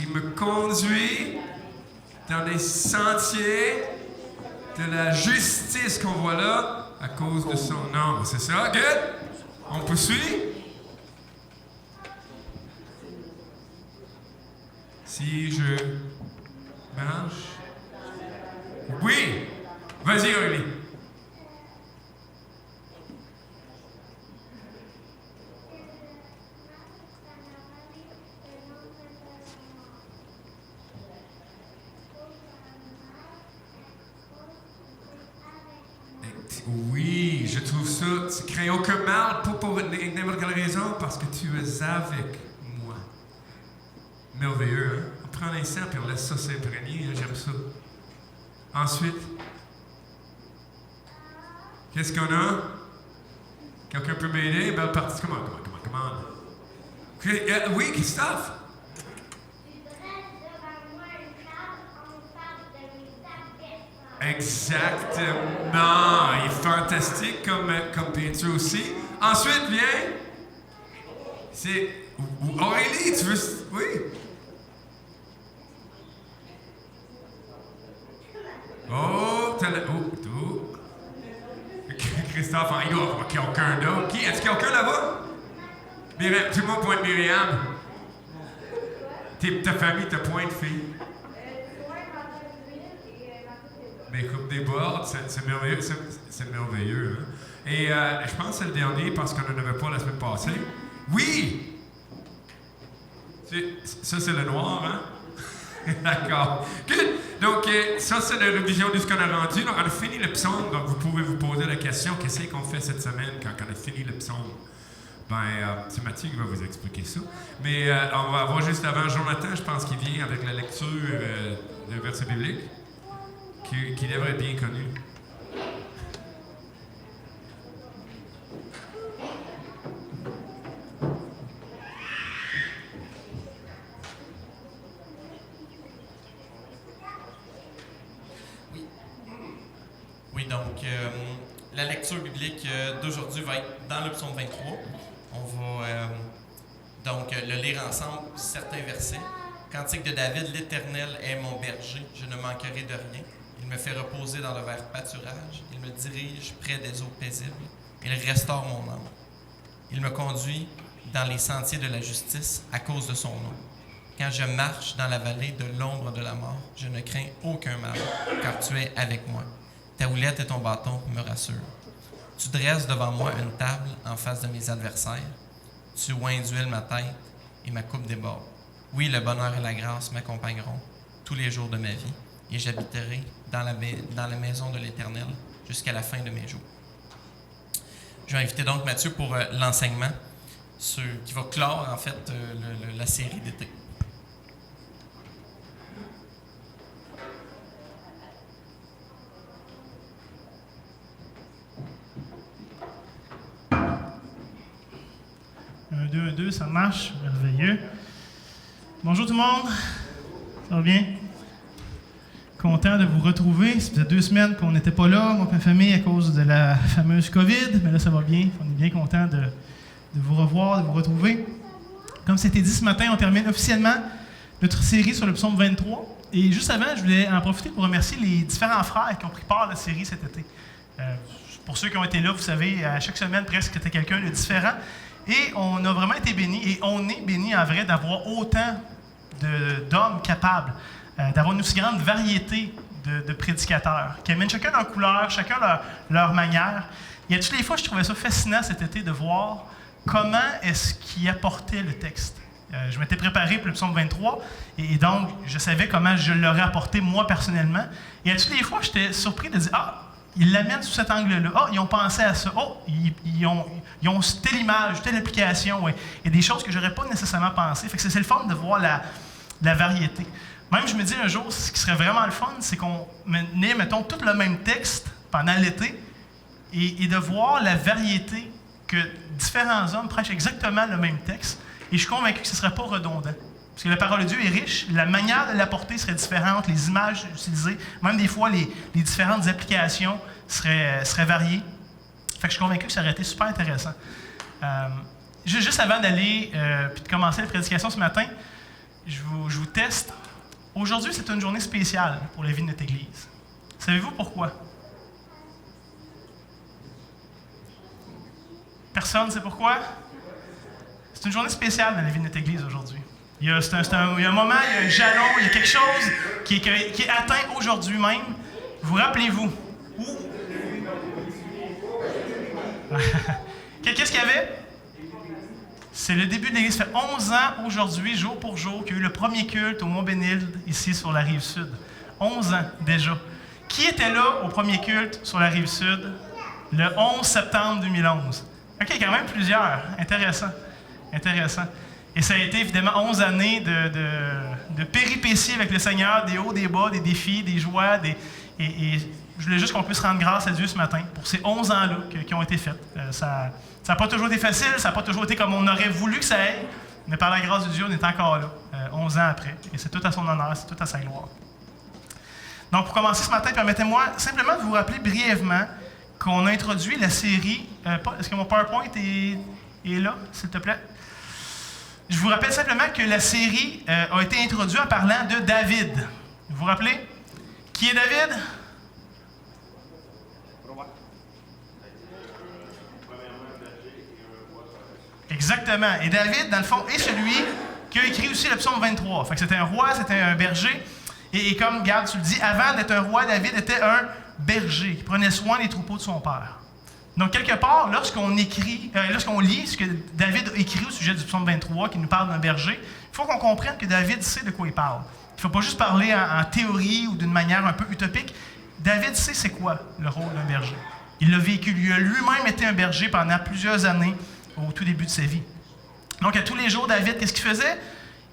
Il me conduit dans les sentiers de la justice qu'on voit là à cause de son nom. C'est ça? Good? On poursuit? Si je marche... Oui! Vas-y, Aurélie. Oui, je trouve ça. Tu crains aucun mal, pas pour n'importe quelle raison, parce que tu es avec moi. Merveilleux, hein? On prend l'instant et on laisse ça s'imprégner, hein? J'aime ça. Ensuite, qu'est-ce qu'on a? Quelqu'un peut m'aider? Belle partie. Comment? Oui, Christophe? Exactement. Il est fantastique comme peinture aussi. Ensuite, viens. C'est... Aurélie, tu veux... Oui. Oh, tout. Christophe, il doit y avoir quelqu'un là. Qui? Est-ce qu'il y a quelqu'un là-bas? Myriam, tout le monde pointe Myriam. Ta famille te pointe, fille. Mais coupe des bords, c'est merveilleux, c'est merveilleux. Hein? Et je pense que c'est le dernier parce qu'on n'en avait pas la semaine passée. Oui! Ça, c'est le noir, hein? D'accord. Good! Donc, ça, c'est la révision de ce qu'on a rendu. Donc, on a fini le psaume, donc vous pouvez vous poser la question, qu'est-ce qu'on fait cette semaine quand on a fini le psaume? C'est Mathieu qui va vous expliquer ça. Mais on va avoir juste avant Jonathan, je pense qu'il vient avec la lecture d'un verset biblique. Qui devrait être bien connu. Oui, donc la lecture biblique d'aujourd'hui va être dans le psaume 23. On va donc le lire ensemble, certains versets. Cantique de David, l'Éternel est mon berger, je ne manquerai de rien. Il me fait reposer dans le vert pâturage. Il me dirige près des eaux paisibles. Il restaure mon âme. Il me conduit dans les sentiers de la justice à cause de son nom. Quand je marche dans la vallée de l'ombre de la mort, je ne crains aucun mal, car tu es avec moi. Ta houlette et ton bâton me rassurent. Tu dresses devant moi une table en face de mes adversaires. Tu oins d'huile ma tête et ma coupe déborde. Oui, le bonheur et la grâce m'accompagneront tous les jours de ma vie. Et j'habiterai dans la maison de l'Éternel jusqu'à la fin de mes jours. Je vais inviter donc Mathieu pour l'enseignement qui va clore en fait la série d'été. Un, deux, ça marche, merveilleux. Bonjour tout le monde, ça va bien? Content de vous retrouver. Ça faisait 2 semaines qu'on n'était pas là, moi et ma famille, à cause de la fameuse COVID. Mais là, ça va bien. On est bien content de vous revoir, de vous retrouver. Comme c'était dit ce matin, on termine officiellement notre série sur le psaume 23. Et juste avant, je voulais en profiter pour remercier les différents frères qui ont pris part à la série cet été. Pour ceux qui ont été là, vous savez, à chaque semaine, presque, c'était quelqu'un de différent. Et on a vraiment été bénis, et on est bénis en vrai d'avoir autant d'hommes capables, d'avoir une aussi grande variété de prédicateurs, qui amènent chacun leur couleur, chacun leur manière. Il y a toutes les fois, je trouvais ça fascinant cet été de voir comment est-ce qu'ils apportaient le texte. Je m'étais préparé pour le psaume 23, et donc je savais comment je l'aurais apporté moi personnellement. Et à toutes les fois, j'étais surpris de dire « Ah, ils l'amènent sous cet angle-là. Ah, ils ont pensé à ça. Oh, ils ont telle image, telle application. Ouais. Il y a des choses que je n'aurais pas nécessairement pensé. Fait que c'est le fun de voir la variété. Même, je me dis un jour, ce qui serait vraiment le fun, c'est qu'on ait, mettons, tout le même texte pendant l'été et de voir la variété que différents hommes prêchent exactement le même texte. Et je suis convaincu que ce ne serait pas redondant. Parce que la parole de Dieu est riche, la manière de l'apporter serait différente, les images utilisées, même des fois les différentes applications seraient variées. Fait que je suis convaincu que ça aurait été super intéressant. Juste avant d'aller puis de commencer la prédication ce matin, je vous teste. Aujourd'hui, c'est une journée spéciale pour la vie de notre Église. Savez-vous pourquoi? Personne ne sait pourquoi? C'est une journée spéciale dans la vie de notre Église aujourd'hui. Il y a un moment, il y a un jalon, il y a quelque chose qui est atteint aujourd'hui même. Vous rappelez-vous? Où? Qu'est-ce qu'il y avait? C'est le début de l'Église. Ça fait 11 ans aujourd'hui, jour pour jour, qu'il y a eu le premier culte au Mont-Bénilde, ici sur la Rive-Sud. 11 ans déjà. Qui était là au premier culte sur la Rive-Sud? Le 11 septembre 2011. OK, quand même plusieurs. Intéressant. Intéressant. Et ça a été évidemment 11 années de péripéties avec le Seigneur, des hauts, des bas, des défis, des joies. Et je voulais juste qu'on puisse rendre grâce à Dieu ce matin pour ces 11 ans-là qui ont été faits. Ça n'a pas toujours été facile, ça n'a pas toujours été comme on aurait voulu que ça aille, mais par la grâce de Dieu, on est encore là, 11 ans après. Et c'est tout à son honneur, c'est tout à sa gloire. Donc, pour commencer ce matin, permettez-moi simplement de vous rappeler brièvement qu'on a introduit la série. Est-ce que mon PowerPoint est là, s'il te plaît? Je vous rappelle simplement que la série a été introduite en parlant de David. Vous vous rappelez? Qui est David? Exactement. Et David, dans le fond, est celui qui a écrit aussi le psaume 23. Fait que c'était un roi, c'était un berger. Et comme, Gad, tu le dis, avant d'être un roi, David était un berger qui prenait soin des troupeaux de son père. Donc, quelque part, lorsqu'on lit ce que David a écrit au sujet du psaume 23, qui nous parle d'un berger, il faut qu'on comprenne que David sait de quoi il parle. Il ne faut pas juste parler en théorie ou d'une manière un peu utopique. David sait c'est quoi le rôle d'un berger. Il l'a vécu. Il a lui-même été un berger pendant plusieurs années au tout début de sa vie. Donc, à tous les jours, David, qu'est-ce qu'il faisait?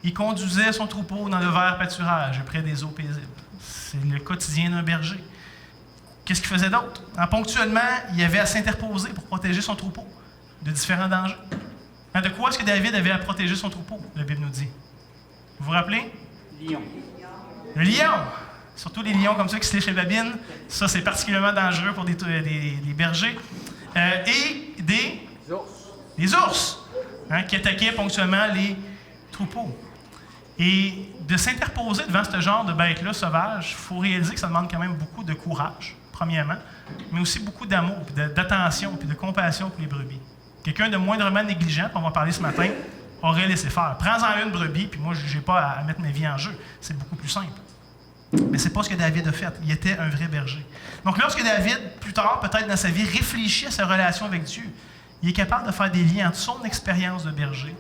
Il conduisait son troupeau dans le vert pâturage, près des eaux paisibles. C'est le quotidien d'un berger. Qu'est-ce qu'il faisait d'autre? Ponctuellement, il avait à s'interposer pour protéger son troupeau de différents dangers. De quoi est-ce que David avait à protéger son troupeau, la Bible nous dit? Vous vous rappelez? Lion. Le lion! Surtout les lions comme ça qui se lèchent les babines. Ça, c'est particulièrement dangereux pour des bergers. Et des ours, qui attaquaient ponctuellement les troupeaux. Et de s'interposer devant ce genre de bêtes-là sauvages, il faut réaliser que ça demande quand même beaucoup de courage, premièrement, mais aussi beaucoup d'amour, puis d'attention, puis de compassion pour les brebis. Quelqu'un de moindrement négligent, on va parler ce matin, aurait laissé faire. Prends-en une brebis, puis moi, je n'ai pas à mettre ma vie en jeu. C'est beaucoup plus simple. Mais ce n'est pas ce que David a fait. Il était un vrai berger. Donc, lorsque David, plus tard, peut-être dans sa vie, réfléchit à sa relation avec Dieu, il est capable de faire des liens entre son expérience de berger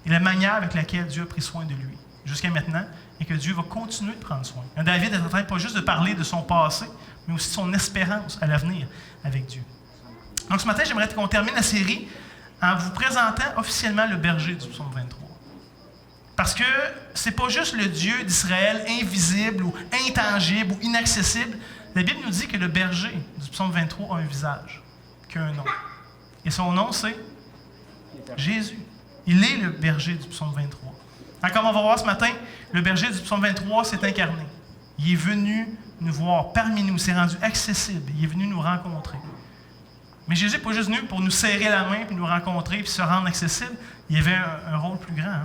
et la manière avec laquelle Dieu a pris soin de lui jusqu'à maintenant et que Dieu va continuer de prendre soin. David est en train pas juste de parler de son passé, mais aussi de son espérance à l'avenir avec Dieu. Donc ce matin, j'aimerais qu'on termine la série en vous présentant officiellement le berger du psaume 23. Parce que c'est pas juste le Dieu d'Israël invisible ou intangible ou inaccessible. La Bible nous dit que le berger du psaume 23 a un visage, qu'il a un nom. Et son nom, c'est Jésus. Il est le berger du psaume 23. Alors, comme on va voir ce matin, le berger du psaume 23 s'est incarné. Il est venu nous voir parmi nous, il s'est rendu accessible, il est venu nous rencontrer. Mais Jésus n'est pas juste venu pour nous serrer la main, puis nous rencontrer, puis se rendre accessible. Il y avait un rôle plus grand.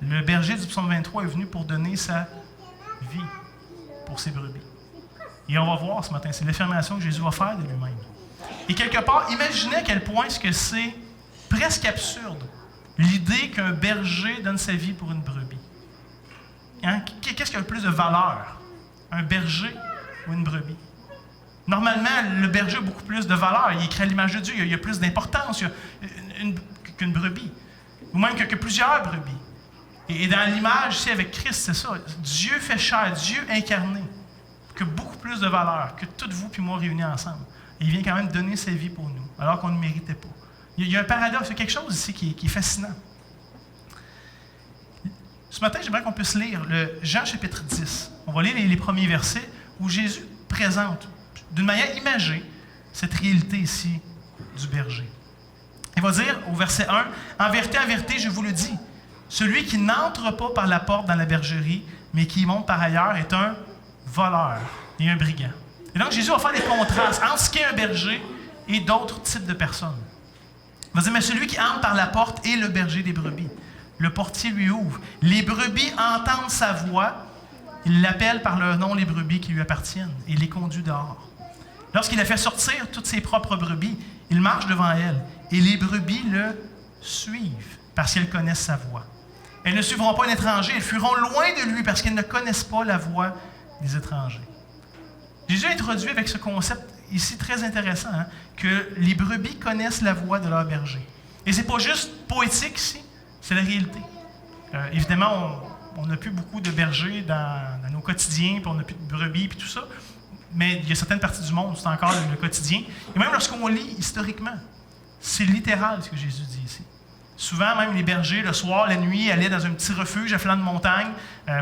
Le berger du psaume 23 est venu pour donner sa vie pour ses brebis. Et on va voir ce matin, c'est l'affirmation que Jésus va faire de lui-même. Et quelque part, imaginez à quel point ce que c'est presque absurde, l'idée qu'un berger donne sa vie pour une brebis. Qu'est-ce qui a le plus de valeur? Un berger ou une brebis? Normalement, le berger a beaucoup plus de valeur. Il est créé à l'image de Dieu. Il y a plus d'importance qu'une brebis. Ou même que plusieurs brebis. Et dans l'image ici avec Christ, c'est ça. Dieu fait chair, Dieu incarné, qui a beaucoup plus de valeur que toutes vous et moi réunis ensemble. Et il vient quand même donner sa vie pour nous, alors qu'on ne méritait pas. Il y a un paradoxe, il y a quelque chose ici qui est fascinant. Ce matin, j'aimerais qu'on puisse lire le Jean chapitre 10. On va lire les premiers versets où Jésus présente d'une manière imagée cette réalité ici du berger. Il va dire au verset 1, « En vérité, je vous le dis, celui qui n'entre pas par la porte dans la bergerie, mais qui y monte par ailleurs, est un voleur et un brigand. » Et donc, Jésus va faire des contrastes entre ce qu'est un berger et d'autres types de personnes. Il va dire, « Mais celui qui entre par la porte est le berger des brebis. Le portier lui ouvre. Les brebis entendent sa voix. Il l'appelle par leur nom, les brebis qui lui appartiennent, et les conduit dehors. Lorsqu'il a fait sortir toutes ses propres brebis, il marche devant elles, et les brebis le suivent, parce qu'elles connaissent sa voix. Elles ne suivront pas un étranger, elles fuiront loin de lui, parce qu'elles ne connaissent pas la voix des étrangers. Jésus a introduit avec ce concept ici très intéressant, que les brebis connaissent la voix de leur berger. Et ce n'est pas juste poétique ici, c'est la réalité. Évidemment, on n'a plus beaucoup de bergers dans nos quotidiens, puis on n'a plus de brebis, puis tout ça. Mais il y a certaines parties du monde où c'est encore le quotidien. Et même lorsqu'on lit historiquement, c'est littéral ce que Jésus dit ici. Souvent, même les bergers, le soir, la nuit, allaient dans un petit refuge à flanc de montagne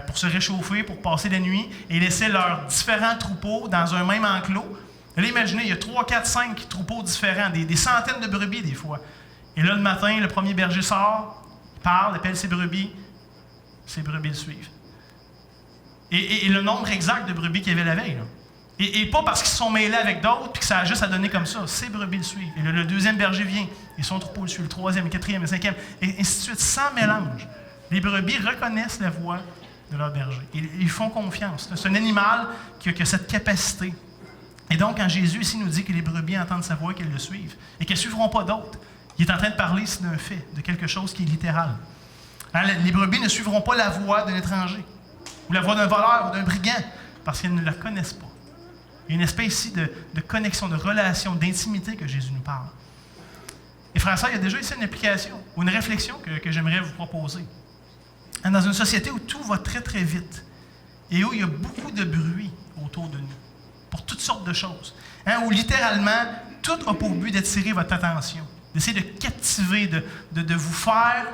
pour se réchauffer, pour passer la nuit, et laissaient leurs différents troupeaux dans un même enclos. Là, imaginez, il y a 3, 4, 5 troupeaux différents, des centaines de brebis des fois. Et là, le matin, le premier berger sort, il parle, appelle ses brebis le suivent. Et le nombre exact de brebis qu'il y avait la veille, là. Et pas parce qu'ils se sont mêlés avec d'autres puis que ça a juste à donner comme ça. Ces brebis le suivent. Et le deuxième berger vient, et son troupeau le suit, le troisième, le quatrième, le cinquième, et ainsi de suite, sans mélange. Les brebis reconnaissent la voix de leur berger. Ils font confiance. C'est un animal qui a cette capacité. Et donc, quand Jésus ici nous dit que les brebis entendent sa voix et qu'elles le suivent, et qu'elles ne suivront pas d'autres, il est en train de parler ici d'un fait, de quelque chose qui est littéral. Les brebis ne suivront pas la voix d'un étranger, ou la voix d'un voleur ou d'un brigand, parce qu'elles ne la connaissent pas. Il y a une espèce ici de connexion, de relation, d'intimité que Jésus nous parle. Et frères et sœurs, il y a déjà ici une application, ou une réflexion que j'aimerais vous proposer. Dans une société où tout va très très vite, et où il y a beaucoup de bruit autour de nous, pour toutes sortes de choses, où littéralement, tout a pour but d'attirer votre attention, d'essayer de captiver, de vous faire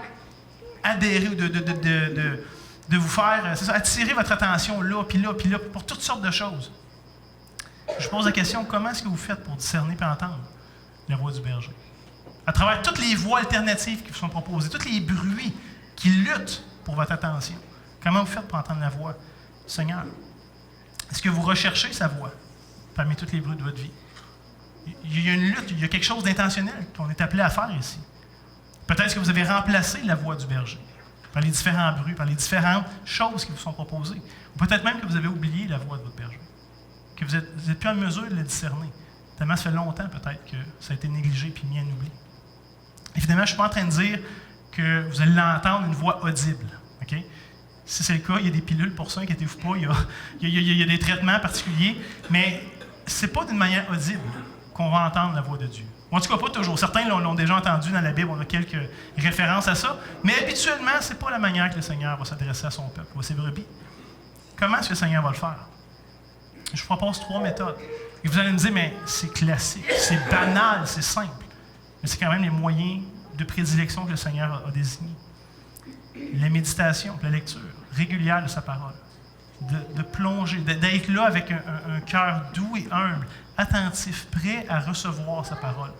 adhérer, ou de vous faire, attirer votre attention là, puis là, puis là, pour toutes sortes de choses. Je pose la question, comment est-ce que vous faites pour discerner et entendre la voix du berger? À travers toutes les voies alternatives qui vous sont proposées, tous les bruits qui luttent pour votre attention, comment vous faites pour entendre la voix du Seigneur? Est-ce que vous recherchez sa voix parmi tous les bruits de votre vie? Il y a une lutte, il y a quelque chose d'intentionnel qu'on est appelé à faire ici. Peut-être que vous avez remplacé la voix du berger par les différents bruits, par les différentes choses qui vous sont proposées. Ou peut-être même que vous avez oublié la voix de votre berger, que vous n'êtes plus en mesure de le discerner. Tellement ça fait longtemps peut-être que ça a été négligé et mis en oubli. Évidemment, je ne suis pas en train de dire que vous allez l'entendre une voix audible. Okay? Si c'est le cas, il y a des pilules pour ça, inquiétez-vous pas, il y a des traitements particuliers, mais ce n'est pas d'une manière audible qu'on va entendre la voix de Dieu. En tout cas, pas toujours. Certains l'ont déjà entendu dans la Bible, on a quelques références à ça, mais habituellement, ce n'est pas la manière que le Seigneur va s'adresser à son peuple ou à ses brebis. Comment est-ce que le Seigneur va le faire? Je vous propose 3 méthodes. Et vous allez me dire, mais c'est classique, c'est banal, c'est simple. Mais c'est quand même les moyens de prédilection que le Seigneur a désignés. La méditation, la lecture régulière de sa parole. De plonger, d'être là avec un cœur doux et humble, attentif, prêt à recevoir sa parole,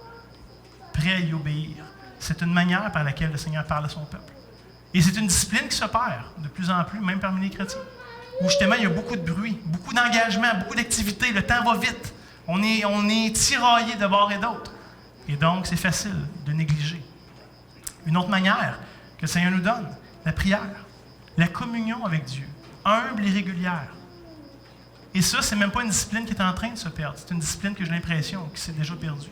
prêt à y obéir. C'est une manière par laquelle le Seigneur parle à son peuple. Et c'est une discipline qui se perd de plus en plus, même parmi les chrétiens, où justement il y a beaucoup de bruit, beaucoup d'engagement, beaucoup d'activité, le temps va vite, on est tiraillé de bord et d'autre. Et donc, c'est facile de négliger. Une autre manière que le Seigneur nous donne, la prière, la communion avec Dieu, humble et régulière. Et ça, c'est même pas une discipline qui est en train de se perdre. C'est une discipline que j'ai l'impression qui s'est déjà perdue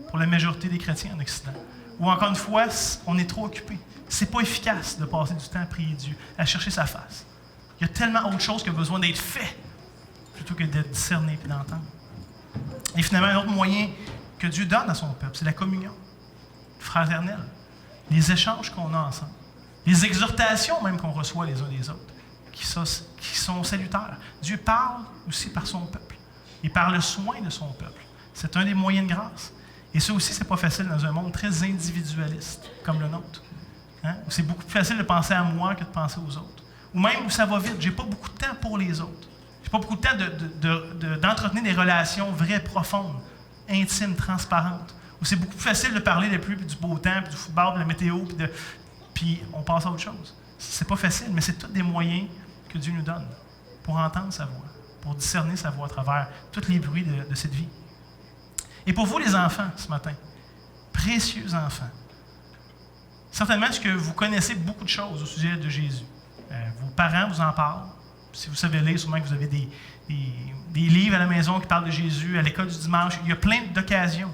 pour la majorité des chrétiens en Occident. Ou encore une fois, on est trop occupé. C'est pas efficace de passer du temps à prier Dieu, à chercher sa face. Il y a tellement autre chose qui a besoin d'être fait plutôt que d'être discerné et d'entendre. Et finalement, un autre moyen que Dieu donne à son peuple, c'est la communion fraternelle, les échanges qu'on a ensemble, les exhortations même qu'on reçoit les uns des autres, qui sont salutaires. Dieu parle aussi par son peuple et par le soin de son peuple. C'est un des moyens de grâce. Et ça aussi, c'est pas facile dans un monde très individualiste comme le nôtre. Où c'est beaucoup plus facile de penser à moi que de penser aux autres. Ou même où ça va vite, j'ai pas beaucoup de temps pour les autres. J'ai pas beaucoup de temps d'entretenir des relations vraies, profondes, intimes, transparentes. Où c'est beaucoup plus facile de parler de la pluie, puis du beau temps, puis du football, de la météo, puis on passe à autre chose. C'est pas facile, mais c'est tous des moyens que Dieu nous donne pour entendre sa voix, pour discerner sa voix à travers tous les bruits de cette vie. Et pour vous, les enfants, ce matin, précieux enfants, certainement, est-ce que vous connaissez beaucoup de choses au sujet de Jésus? Vos parents vous en parlent. Si vous savez lire, sûrement que vous avez des livres à la maison qui parlent de Jésus, à l'école du dimanche. Il y a plein d'occasions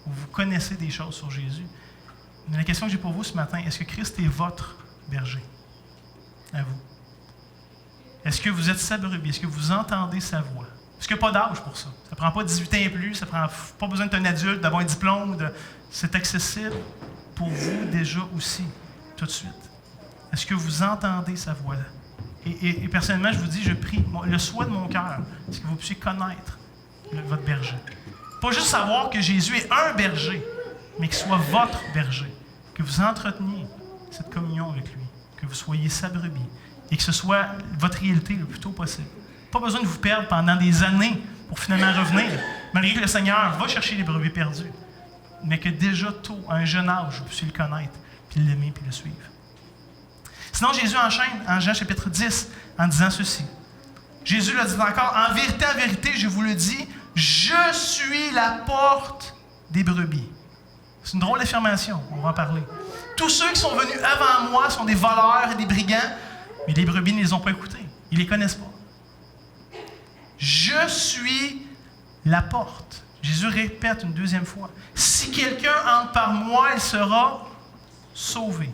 où vous connaissez des choses sur Jésus. Mais la question que j'ai pour vous ce matin, est-ce que Christ est votre berger? À vous. Est-ce que vous êtes sa brebis? Est-ce que vous entendez sa voix? Est-ce qu'il n'y a pas d'âge pour ça? Ça ne prend pas 18 ans et plus, ça ne prend pas besoin d'être un adulte, d'avoir un diplôme. C'est accessible pour vous déjà aussi, tout de suite. Est-ce que vous entendez sa voix? Et personnellement, je vous dis, je prie, le souhait de mon cœur, c'est que vous puissiez connaître votre berger. Pas juste savoir que Jésus est un berger, mais qu'il soit votre berger. Que vous entreteniez cette communion avec lui. Que vous soyez sa brebis. Et que ce soit votre réalité le plus tôt possible. Pas besoin de vous perdre pendant des années pour finalement revenir, malgré que le Seigneur va chercher les brebis perdues. Mais que déjà tôt, à un jeune âge, vous puissiez le connaître, puis l'aimer, puis le suivre. Sinon, Jésus enchaîne en Jean chapitre 10 en disant ceci. Jésus le dit encore, « En vérité, je vous le dis, je suis la porte des brebis. » C'est une drôle d'affirmation, on va en parler. « Tous ceux qui sont venus avant moi sont des voleurs et des brigands, mais les brebis ne les ont pas écoutés. Ils ne les connaissent pas. Je suis la porte. » Jésus répète une deuxième fois. « Si quelqu'un entre par moi, il sera sauvé.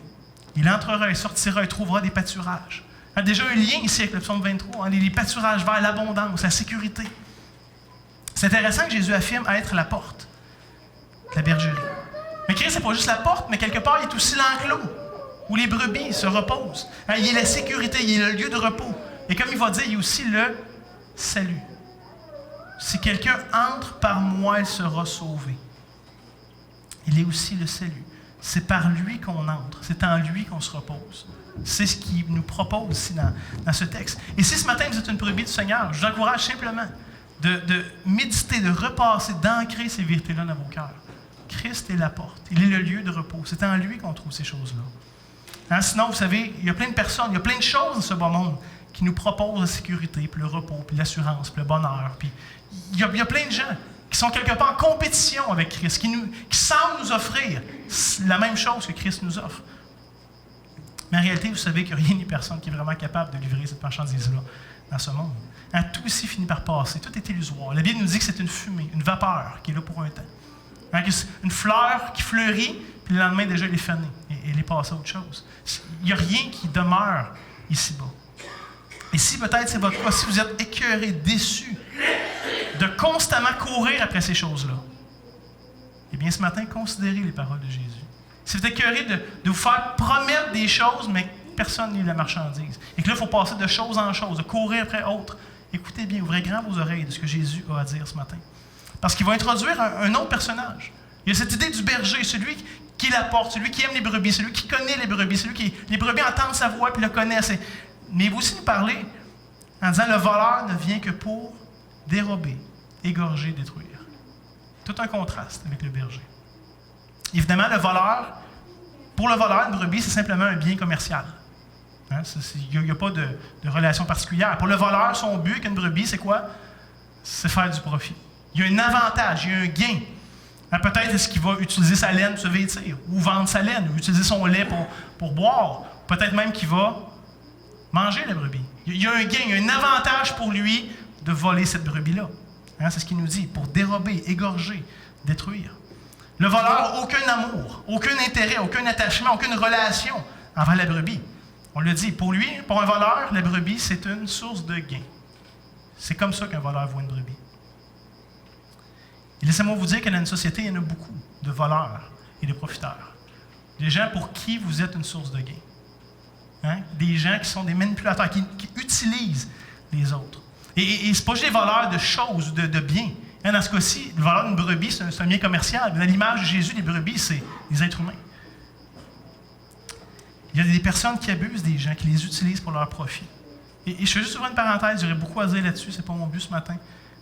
Il entrera, il sortira, il trouvera des pâturages. » Il y a déjà un lien ici avec le psaume 23, les pâturages vers l'abondance, la sécurité. C'est intéressant que Jésus affirme être la porte, la bergerie. Mais Christ, ce n'est pas juste la porte, mais quelque part, il est aussi l'enclos, où les brebis se reposent. Il est la sécurité, il est le lieu de repos. Et comme il va dire, il y a aussi le salut. Si quelqu'un entre par moi, il sera sauvé. Il est aussi le salut. C'est par lui qu'on entre. C'est en lui qu'on se repose. C'est ce qu'il nous propose ici dans ce texte. Et si ce matin vous êtes une brebis du Seigneur, je vous encourage simplement de méditer, de repasser, d'ancrer ces vérités-là dans vos cœurs. Christ est la porte. Il est le lieu de repos. C'est en lui qu'on trouve ces choses-là. Sinon, vous savez, il y a plein de personnes, il y a plein de choses dans ce bas monde qui nous proposent la sécurité, puis le repos, puis l'assurance, puis le bonheur. Puis il y a plein de gens qui sont quelque part en compétition avec Christ, qui semblent nous offrir la même chose que Christ nous offre. Mais en réalité, vous savez qu'il n'y a rien ni personne qui est vraiment capable de livrer cette marchandise-là dans ce monde. Tout ici finit par passer. Tout est illusoire. La Bible nous dit que c'est une fumée, une vapeur qui est là pour un temps. Une fleur qui fleurit, puis le lendemain, déjà, elle est fanée. Et elle est passée à autre chose. Il n'y a rien qui demeure ici-bas. Et si peut-être c'est votre cas, si vous êtes écœuré, déçu de constamment courir après ces choses-là, eh bien, ce matin, considérez les paroles de Jésus. Si vous êtes écœuré de vous faire promettre des choses, mais personne n'est la marchandise, et que là, il faut passer de chose en chose, de courir après autre, écoutez bien, ouvrez grand vos oreilles de ce que Jésus a à dire ce matin. Parce qu'il va introduire un autre personnage. Il y a cette idée du berger, celui qui la porte, celui qui aime les brebis, celui qui connaît les brebis, celui qui, les brebis entendent sa voix et le connaissent. Mais il va aussi nous parler en disant, le voleur ne vient que pour dérober, égorger, détruire. Tout un contraste avec le berger. Évidemment, pour le voleur, une brebis, c'est simplement un bien commercial. Il n'y a pas de relation particulière. Pour le voleur, son but avec une brebis, c'est quoi? C'est faire du profit. Il y a un avantage, il y a un gain. Peut-être est-ce qu'il va utiliser sa laine pour se vêtir, ou vendre sa laine, ou utiliser son lait pour boire. Peut-être même qu'il va manger la brebis. Il y a un gain, il y a un avantage pour lui de voler cette brebis-là. C'est ce qu'il nous dit, pour dérober, égorger, détruire. Le voleur n'a aucun amour, aucun intérêt, aucun attachement, aucune relation envers la brebis. On le dit, pour lui, pour un voleur, la brebis, c'est une source de gain. C'est comme ça qu'un voleur voit une brebis. Et laissez-moi vous dire que dans une société, il y en a beaucoup de voleurs et de profiteurs. Des gens pour qui vous êtes une source de gain. Des gens qui sont des manipulateurs, qui utilisent les autres. Et ce n'est pas juste des voleurs de choses ou de biens. Dans ce cas-ci, le voleur d'une brebis, c'est un bien commercial. Dans l'image de Jésus, les brebis, c'est des êtres humains. Il y a des personnes qui abusent des gens, qui les utilisent pour leur profit. Et je fais juste ouvrir une parenthèse, j'aurais beaucoup à dire là-dessus, c'est pas mon but ce matin.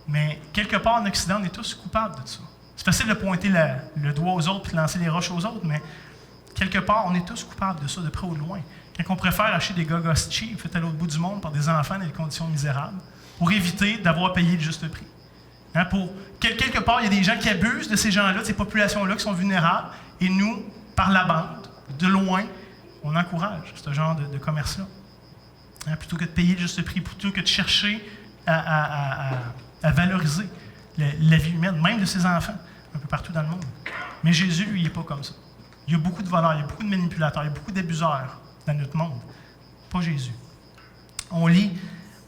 Mais quelque part en Occident, on est tous coupables de ça. C'est facile de pointer le doigt aux autres et de lancer les roches aux autres, mais quelque part, on est tous coupables de ça, de près ou de loin. Quand on préfère acheter des gogos cheap faits à l'autre bout du monde par des enfants dans des conditions misérables, pour éviter d'avoir payé le juste prix. Quelque part, il y a des gens qui abusent de ces gens-là, de ces populations-là qui sont vulnérables, et nous, par la bande, de loin, on encourage ce genre de commerce-là. Hein, plutôt que de payer le juste prix, plutôt que de chercher à valoriser la vie humaine, même de ses enfants, un peu partout dans le monde. Mais Jésus, lui, il n'est pas comme ça. Il y a beaucoup de voleurs, il y a beaucoup de manipulateurs, il y a beaucoup d'abuseurs dans notre monde. Pas Jésus. On lit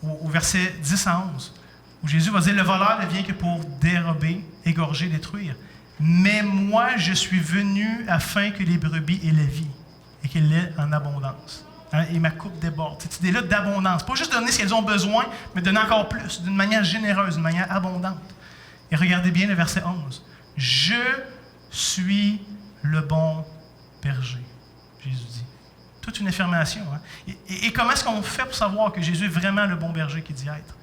au verset 10 à 11, où Jésus va dire « Le voleur ne vient que pour dérober, égorger, détruire. Mais moi, je suis venu afin que les brebis aient la vie et qu'elle l'ait en abondance. Hein, et ma coupe déborde. » Cette idée-là d'abondance. Pas juste donner ce qu'elles ont besoin, mais donner encore plus, d'une manière généreuse, d'une manière abondante. Et regardez bien le verset 11. « Je suis le bon berger. » Jésus dit. Toute une affirmation. Hein? Et comment est-ce qu'on fait pour savoir que Jésus est vraiment le bon berger qu'il dit être?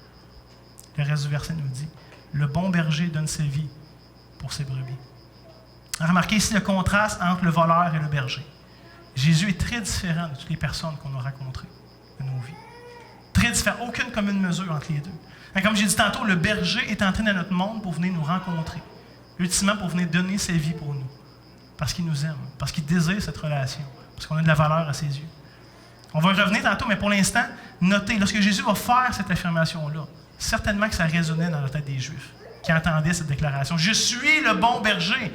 Le reste du verset nous dit « Le bon berger donne sa vie pour ses brebis. » Remarquez ici le contraste entre le voleur et le berger. Jésus est très différent de toutes les personnes qu'on a rencontrées dans nos vies. Très différent. Aucune commune mesure entre les deux. Et comme j'ai dit tantôt, le berger est entré dans notre monde pour venir nous rencontrer. Ultimement, pour venir donner sa vie pour nous. Parce qu'il nous aime. Parce qu'il désire cette relation. Parce qu'on a de la valeur à ses yeux. On va y revenir tantôt, mais pour l'instant, notez, lorsque Jésus va faire cette affirmation-là, certainement que ça résonnait dans la tête des Juifs qui entendaient cette déclaration. « Je suis le bon berger. »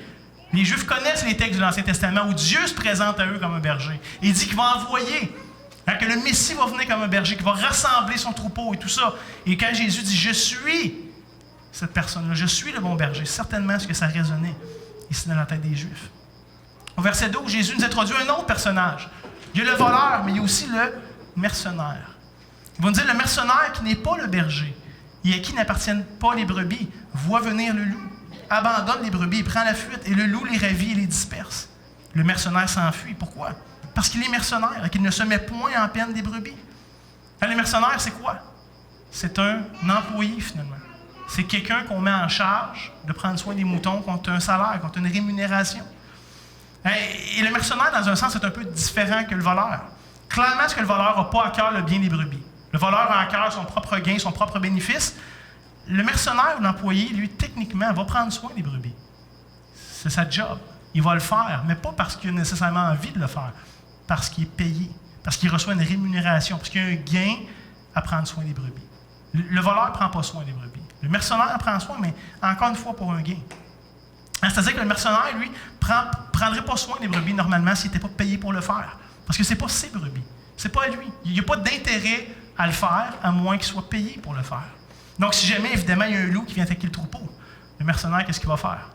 Les Juifs connaissent les textes de l'Ancien Testament où Dieu se présente à eux comme un berger. Et il dit qu'il va envoyer, hein, que le Messie va venir comme un berger, qu'il va rassembler son troupeau et tout ça. Et quand Jésus dit « Je suis cette personne-là, je suis le bon berger », certainement ce que ça résonnait ici dans la tête des Juifs. Au verset 12, Jésus nous introduit un autre personnage. Il y a le voleur, mais il y a aussi le mercenaire. Il va nous dire le mercenaire qui n'est pas le berger et à qui n'appartiennent pas les brebis, voit venir le loup, abandonne les brebis, il prend la fuite et le loup les ravit et les disperse. Le mercenaire s'enfuit. Pourquoi? Parce qu'il est mercenaire et qu'il ne se met point en peine des brebis. Alors, le mercenaire, c'est quoi? C'est un employé, finalement. C'est quelqu'un qu'on met en charge de prendre soin des moutons contre un salaire, contre une rémunération. Et le mercenaire, dans un sens, est un peu différent que le voleur. Clairement, ce que le voleur n'a pas à cœur le bien des brebis. Le voleur a à cœur son propre gain, son propre bénéfice. Le mercenaire ou l'employé, lui, techniquement, va prendre soin des brebis. C'est sa job. Il va le faire, mais pas parce qu'il a nécessairement envie de le faire, parce qu'il est payé, parce qu'il reçoit une rémunération, parce qu'il y a un gain à prendre soin des brebis. Le voleur ne prend pas soin des brebis. Le mercenaire prend soin, mais encore une fois pour un gain. C'est-à-dire que le mercenaire, lui, ne prendrait pas soin des brebis normalement s'il n'était pas payé pour le faire. Parce que ce n'est pas ses brebis. Ce n'est pas à lui. Il n'y a pas d'intérêt à le faire, à moins qu'il soit payé pour le faire. Donc, si jamais, évidemment, il y a un loup qui vient attaquer le troupeau, le mercenaire, qu'est-ce qu'il va faire?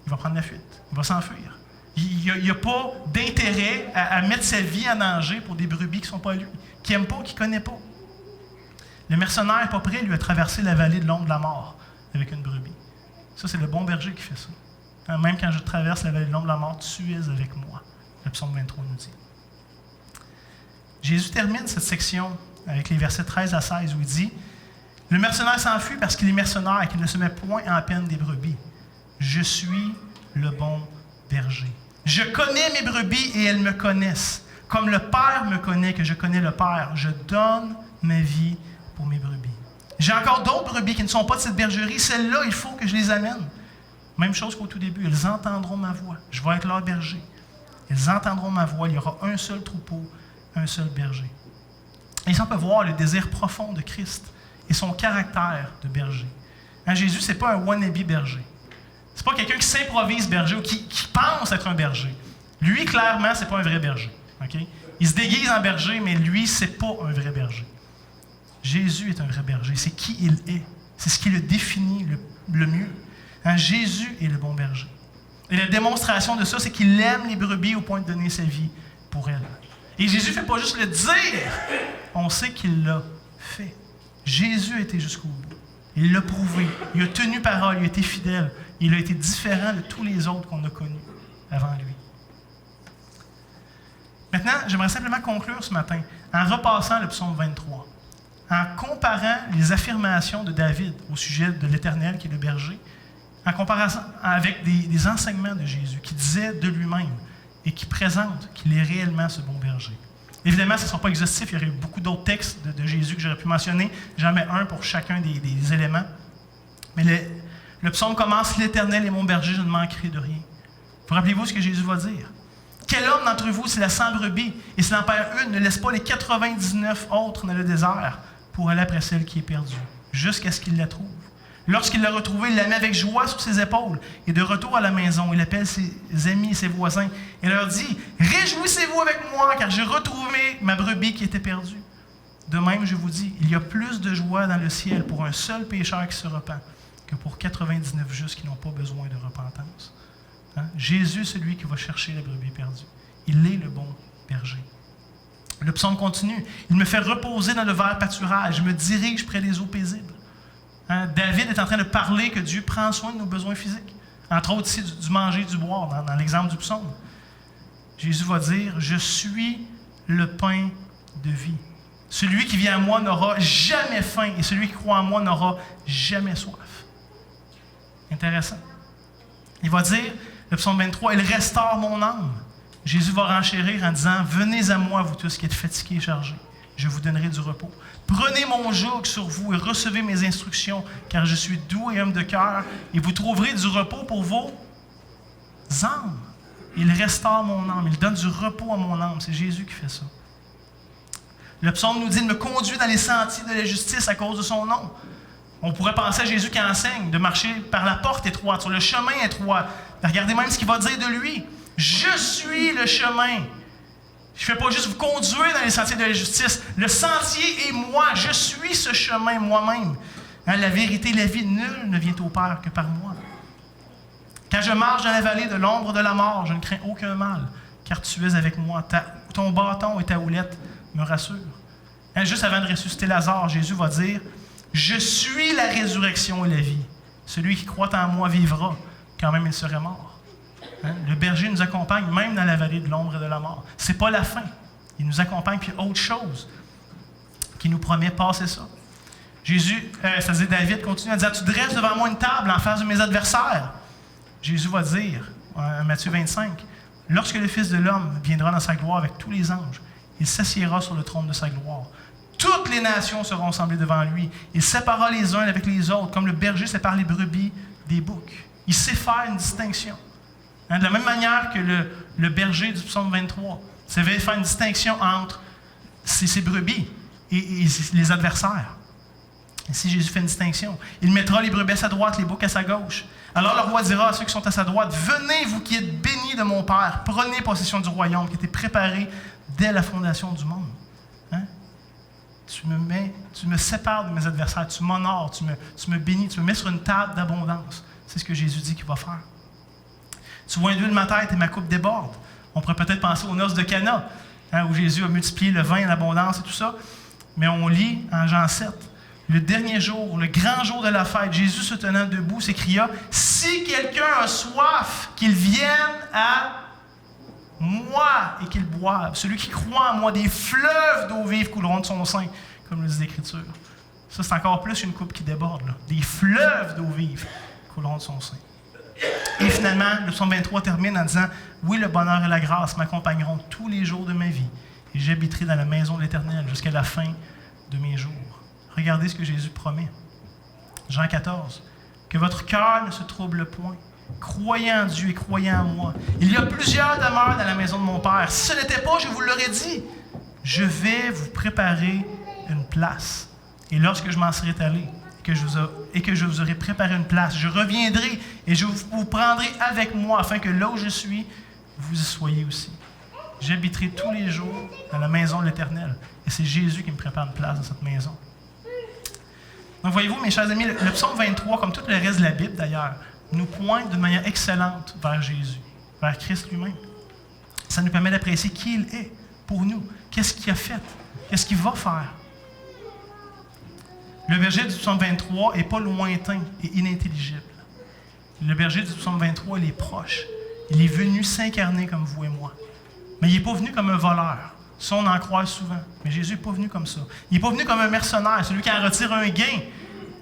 Il va prendre la fuite. Il va s'enfuir. Il n'y a pas d'intérêt à mettre sa vie en danger pour des brebis qui ne sont pas à lui, qui n'aiment pas, qui ne connaît pas. Le mercenaire n'est pas prêt, lui, à traverser la vallée de l'ombre de la mort avec une brebis. Ça, c'est le bon berger qui fait ça. Même quand je traverse la vallée de l'ombre de la mort, tu es avec moi. Le psaume 23 nous dit. Jésus termine cette section avec les versets 13 à 16 où il dit « Le mercenaire s'enfuit parce qu'il est mercenaire et qu'il ne se met point en peine des brebis. Je suis le bon berger. Je connais mes brebis et elles me connaissent. Comme le Père me connaît, que je connais le Père, je donne ma vie pour mes brebis. J'ai encore d'autres brebis qui ne sont pas de cette bergerie. Celles-là, il faut que je les amène. Même chose qu'au tout début. Elles entendront ma voix. Je vais être leur berger. Elles entendront ma voix. Il y aura un seul troupeau, un seul berger. Et ici, on peut voir le désir profond de Christ et son caractère de berger. Hein, Jésus, ce n'est pas un wannabe berger. Ce n'est pas quelqu'un qui s'improvise berger ou qui pense être un berger. Lui, clairement, ce n'est pas un vrai berger. Okay? Il se déguise en berger, mais lui, ce n'est pas un vrai berger. Jésus est un vrai berger. C'est qui il est. C'est ce qui le définit le mieux. Hein, Jésus est le bon berger. Et la démonstration de ça, c'est qu'il aime les brebis au point de donner sa vie pour elles. Et Jésus ne fait pas juste le dire. On sait qu'il l'a fait. Jésus a été jusqu'au bout. Il l'a prouvé. Il a tenu parole. Il a été fidèle. Il a été différent de tous les autres qu'on a connus avant lui. Maintenant, j'aimerais simplement conclure ce matin en repassant le psaume 23, en comparant les affirmations de David au sujet de l'Éternel qui est le berger, en comparaison avec des enseignements de Jésus qui disait de lui-même et qui présente qu'il est réellement ce bon berger. Évidemment, ce ne sera pas exhaustif, il y aurait beaucoup d'autres textes de Jésus que j'aurais pu mentionner. J'en mets un pour chacun des éléments. Mais le psaume commence « L'Éternel est mon berger, je ne manquerai de rien ». Vous rappelez-vous ce que Jésus va dire? Quel homme d'entre vous, s'il a 100 brebis et s'il en perd une, ne laisse pas les 99 autres dans le désert pour aller après celle qui est perdue, jusqu'à ce qu'il la trouve. Lorsqu'il l'a retrouvée, il la met avec joie sur ses épaules. Et de retour à la maison, il appelle ses amis et ses voisins et leur dit « Réjouissez-vous avec moi, car j'ai retrouvé ma brebis qui était perdue. » De même, je vous dis, il y a plus de joie dans le ciel pour un seul pécheur qui se repent que pour 99 justes qui n'ont pas besoin de repentance. Hein? Jésus, celui qui va chercher la brebis perdue. Il est le bon berger. Le psaume continue. Il me fait reposer dans le vert pâturage. Je me dirige près des eaux paisibles. Hein? David est en train de parler que Dieu prend soin de nos besoins physiques. Entre autres ici, du manger et du boire, dans l'exemple du psaume. Jésus va dire, « Je suis le pain de vie. Celui qui vient à moi n'aura jamais faim et celui qui croit en moi n'aura jamais soif. » Intéressant. Il va dire, le psaume 23, « Il restaure mon âme. » Jésus va renchérir en disant, « Venez à moi, vous tous qui êtes fatigués et chargés. Je vous donnerai du repos. Prenez mon joug sur vous et recevez mes instructions, car je suis doux et homme de cœur, et vous trouverez du repos pour vos âmes. » Il restaure mon âme. Il donne du repos à mon âme. C'est Jésus qui fait ça. Le psaume nous dit de me conduire dans les sentiers de la justice à cause de son nom. On pourrait penser à Jésus qui enseigne de marcher par la porte étroite, sur le chemin étroit. Regardez même ce qu'il va dire de lui. « Je suis le chemin. » Je ne fais pas juste vous conduire dans les sentiers de la justice. Le sentier est moi. Je suis ce chemin moi-même. Hein, la vérité et la vie, nul ne vient au Père que par moi. Quand je marche dans la vallée de l'ombre de la mort, je ne crains aucun mal, car tu es avec moi. Ton bâton et ta houlette me rassurent. Hein, juste avant de ressusciter Lazare, Jésus va dire « Je suis la résurrection et la vie. Celui qui croit en moi vivra, quand même il serait mort. » Hein? Le berger nous accompagne même dans la vallée de l'ombre et de la mort. Ce n'est pas la fin. Il nous accompagne, puis autre chose qui nous promet passer ça. C'est-à-dire David continue à dire « Tu dresses devant moi une table en face de mes adversaires. » Jésus va dire, en Matthieu 25, « Lorsque le Fils de l'homme viendra dans sa gloire avec tous les anges, il s'assiera sur le trône de sa gloire. Toutes les nations seront assemblées devant lui. Il séparera les uns avec les autres, comme le berger sépare les brebis des boucs. » Il sait faire une distinction. Hein, de la même manière que le berger du psaume 23 savait faire une distinction entre ses brebis et les adversaires. Ici, Jésus fait une distinction. Il mettra les brebis à sa droite, les boucs à sa gauche. Alors le roi dira à ceux qui sont à sa droite, « Venez, vous qui êtes bénis de mon Père, prenez possession du royaume qui était préparé dès la fondation du monde. » Hein? Tu me sépares de mes adversaires, tu m'honores, tu me bénis, tu me mets sur une table d'abondance. C'est ce que Jésus dit qu'il va faire. Tu vois l'huile de ma tête et ma coupe déborde. On pourrait peut-être penser aux noces de Cana, hein, où Jésus a multiplié le vin en abondance et tout ça. Mais on lit en Jean 7, le dernier jour, le grand jour de la fête, Jésus se tenant debout s'écria, « Si quelqu'un a soif, qu'il vienne à moi et qu'il boive. Celui qui croit en moi, des fleuves d'eau vive couleront de son sein, comme le dit l'Écriture. » Ça, c'est encore plus une coupe qui déborde, là. Des fleuves d'eau vive couleront de son sein. Et finalement, le psaume 23 termine en disant « Oui, le bonheur et la grâce m'accompagneront tous les jours de ma vie, et j'habiterai dans la maison de l'Éternel jusqu'à la fin de mes jours. » Regardez ce que Jésus promet. Jean 14. « Que votre cœur ne se trouble point. Croyez en Dieu et croyez en moi. Il y a plusieurs demeures dans la maison de mon Père. Si ce n'était pas, je vous l'aurais dit. Je vais vous préparer une place. Et lorsque je m'en serai allé, et que je vous aurai préparé une place, je reviendrai et je vous prendrai avec moi, afin que là où je suis, vous y soyez aussi. J'habiterai tous les jours dans la maison de l'Éternel. Et c'est Jésus qui me prépare une place dans cette maison. Donc voyez-vous, mes chers amis, le psaume 23, comme tout le reste de la Bible d'ailleurs, nous pointe d'une manière excellente vers Jésus, vers Christ lui-même. Ça nous permet d'apprécier qui il est pour nous, qu'est-ce qu'il a fait, qu'est-ce qu'il va faire. Le berger du psaume 23 n'est pas lointain et inintelligible. Le berger du psaume 23, il est proche. Il est venu s'incarner comme vous et moi. Mais il n'est pas venu comme un voleur. Ça, on en croit souvent. Mais Jésus n'est pas venu comme ça. Il n'est pas venu comme un mercenaire, celui qui en retire un gain.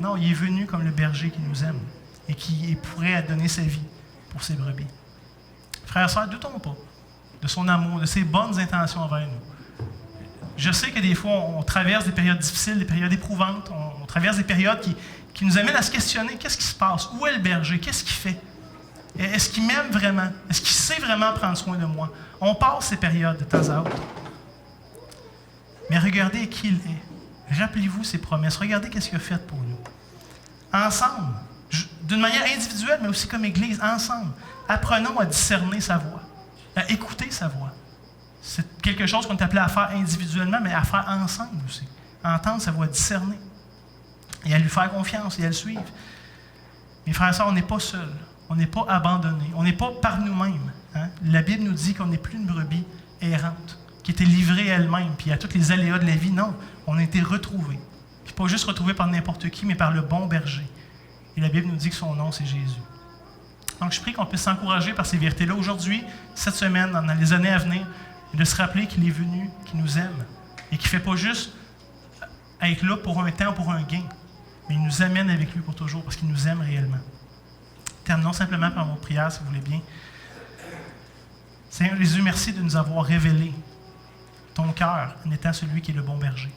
Non, il est venu comme le berger qui nous aime et qui est prêt à donner sa vie pour ses brebis. Frères et sœurs, doutons pas de son amour, de ses bonnes intentions envers nous. Je sais que des fois, on traverse des périodes difficiles, des périodes éprouvantes, on traverse des périodes qui nous amènent à se questionner, qu'est-ce qui se passe? Où est le berger? Qu'est-ce qu'il fait? Est-ce qu'il m'aime vraiment? Est-ce qu'il sait vraiment prendre soin de moi? On passe ces périodes de temps à autre. Mais regardez qui il est. Rappelez-vous ses promesses. Regardez ce qu'il a fait pour nous. Ensemble, d'une manière individuelle, mais aussi comme Église, ensemble, apprenons à discerner sa voix, à écouter sa voix. C'est quelque chose qu'on est appelé à faire individuellement, mais à faire ensemble aussi. À entendre sa voix, discerner. Et à lui faire confiance et à le suivre. Mes frères et sœurs, on n'est pas seuls. On n'est pas abandonnés. On n'est pas par nous-mêmes. Hein? La Bible nous dit qu'on n'est plus une brebis errante, qui était livrée à elle-même, puis à tous les aléas de la vie. Non, on a été retrouvés. Puis pas juste retrouvés par n'importe qui, mais par le bon berger. Et la Bible nous dit que son nom, c'est Jésus. Donc, je prie qu'on puisse s'encourager par ces vérités-là aujourd'hui, cette semaine, dans les années à venir, et de se rappeler qu'il est venu, qu'il nous aime, et qu'il ne fait pas juste être là pour un temps, pour un gain, mais il nous amène avec lui pour toujours, parce qu'il nous aime réellement. Terminons simplement par notre prière, si vous voulez bien. Seigneur Jésus, merci de nous avoir révélé ton cœur en étant celui qui est le bon berger.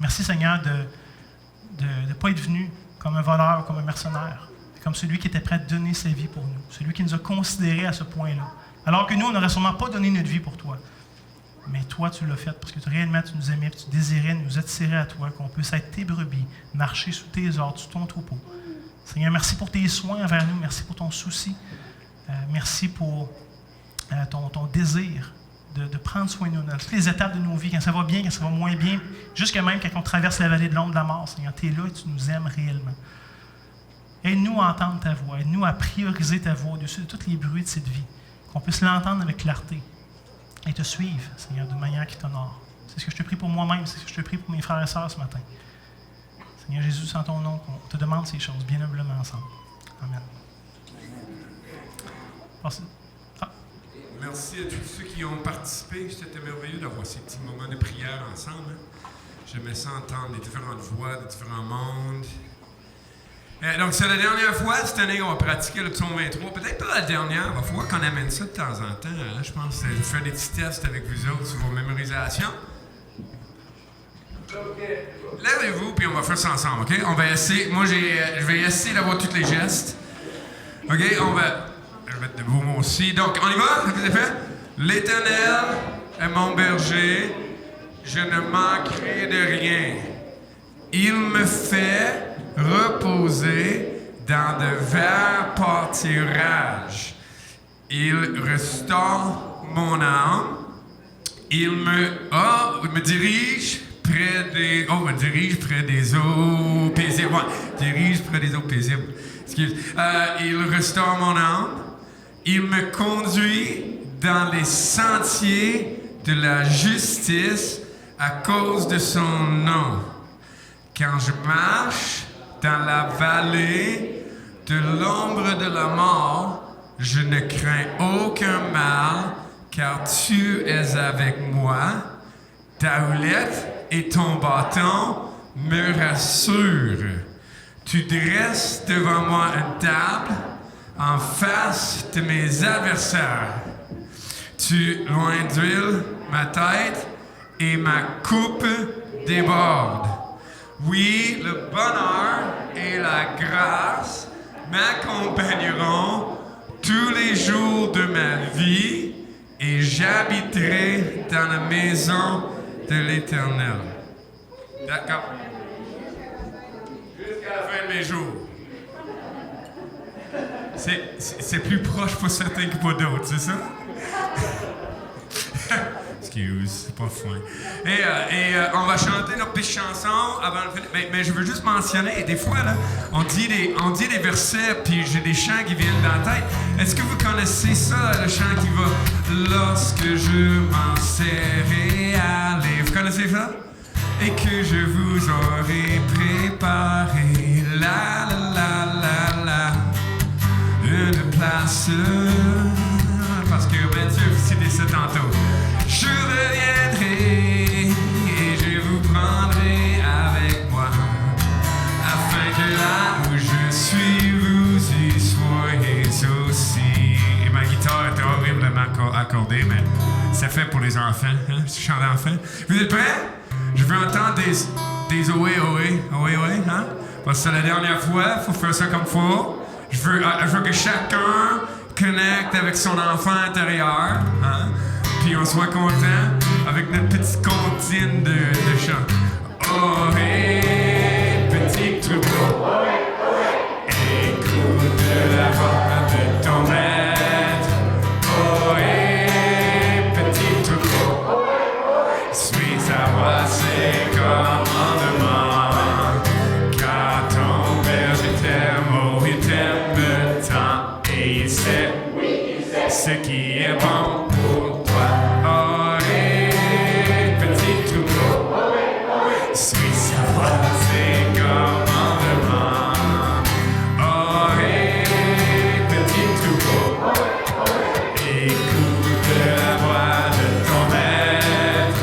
Merci, Seigneur, de ne pas être venu comme un voleur, comme un mercenaire, mais comme celui qui était prêt à donner sa vie pour nous, celui qui nous a considérés à ce point-là. Alors que nous, on n'aurait sûrement pas donné notre vie pour toi. Mais toi, tu l'as fait parce que réellement, tu nous aimais, tu désirais nous attirer à toi, qu'on puisse être tes brebis, marcher sous tes ordres, sous ton troupeau. Seigneur, merci pour tes soins envers nous, merci pour ton souci, merci pour ton désir de prendre soin de nous dans toutes les étapes de nos vies, quand ça va bien, quand ça va moins bien, jusqu'à même quand on traverse la vallée de l'ombre de la mort. Seigneur, tu es là et tu nous aimes réellement. Aide-nous à entendre ta voix, aide-nous à prioriser ta voix au-dessus de tous les bruits de cette vie, qu'on puisse l'entendre avec clarté et te suivre, Seigneur, d'une manière qui t'honore. C'est ce que je te prie pour moi-même, c'est ce que je te prie pour mes frères et sœurs ce matin. Seigneur Jésus, en ton nom, on te demande ces choses bien humblement ensemble. Amen. Merci à tous ceux qui ont participé. C'était merveilleux d'avoir ces petits moments de prière ensemble. Hein? J'aimais ça entendre les différentes voix, les différents mondes. Donc, c'est la dernière fois cette année qu'on va pratiquer le psaume 23. Peut-être pas la dernière. Il va falloir qu'on amène ça de temps en temps. Hein? Je pense que faire des petits tests avec vous autres sur vos mémorisations. Lèvez-vous, puis on va faire ça ensemble, OK? On va essayer. Moi, je vais essayer d'avoir tous les gestes. OK? Je vais mettre debout moi aussi. Donc, on y va? Vous avez fait? L'Éternel est mon berger. Je ne manquerai de rien. Il me fait reposer dans de verts pâturages. Il restaure mon âme. Il me dirige près des eaux paisibles. Ouais, dirige près des eaux paisibles. Excuse. Il restaure mon âme. Il me conduit dans les sentiers de la justice à cause de son nom. Quand je marche dans la vallée de l'ombre de la mort, je ne crains aucun mal, car tu es avec moi. Ta houlette et ton bâton me rassurent. Tu dresses devant moi une table en face de mes adversaires. Tu loin d'huile ma tête et ma coupe déborde. Oui, le bonheur et la grâce m'accompagneront tous les jours de ma vie et j'habiterai dans la maison de l'Éternel. D'accord? Jusqu'à la fin de mes jours. C'est plus proche pour certains que pour d'autres, c'est ça? Excuse, c'est pas fin. Et on va chanter notre petite chanson avant de finir. Mais je veux juste mentionner, des fois, là, on dit des versets, puis j'ai des chants qui viennent dans la tête. Est-ce que vous connaissez ça, le chant qui va « Lorsque je m'en serai allé ». Vous connaissez ça? Et que je vous aurai préparé la la la la la une place. Parce que ben Dieu vous citez ça tantôt. Je reviendrai et je vous prendrai avec moi, afin que là où je suis, vous y soyez aussi. Et ma guitare est horriblement accordée, mais c'est fait pour les enfants, hein? C'est chant d'enfant. Vous êtes prêts? Je veux entendre des ohé, ohé, ohé, ohé, hein? Parce que c'est la dernière fois, il faut faire ça comme il faut. Je veux que chacun connecte avec son enfant intérieur, hein? Puis on soit content avec notre petite comptine de chant. Oh, hey, petit troupeau, écoute la voix de ton maître. Oh, hey, petit troupeau, suis sa voix, ses commandements. Car ton berger t'aime, oh, il t'aime tant, et il sait ce qui est bon pour toi. Oh, hey, petit troupeau, suis sa voix, ses commandements. Oh, hey, petit troupeau, écoute la voix de ton maître.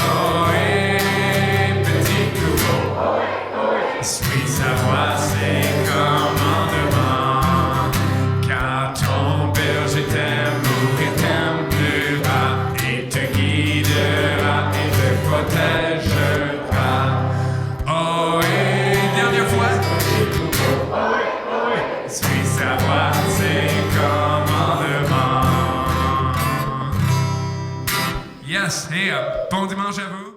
Oh, hey, petit troupeau, suis sa voix, ses commandements. Car ton berger t'aime, il t'aimera et te guidera et te protégera. Oh, et dernière fois. Suis sa voix, ses commandements. Yes, hey, bon dimanche à vous.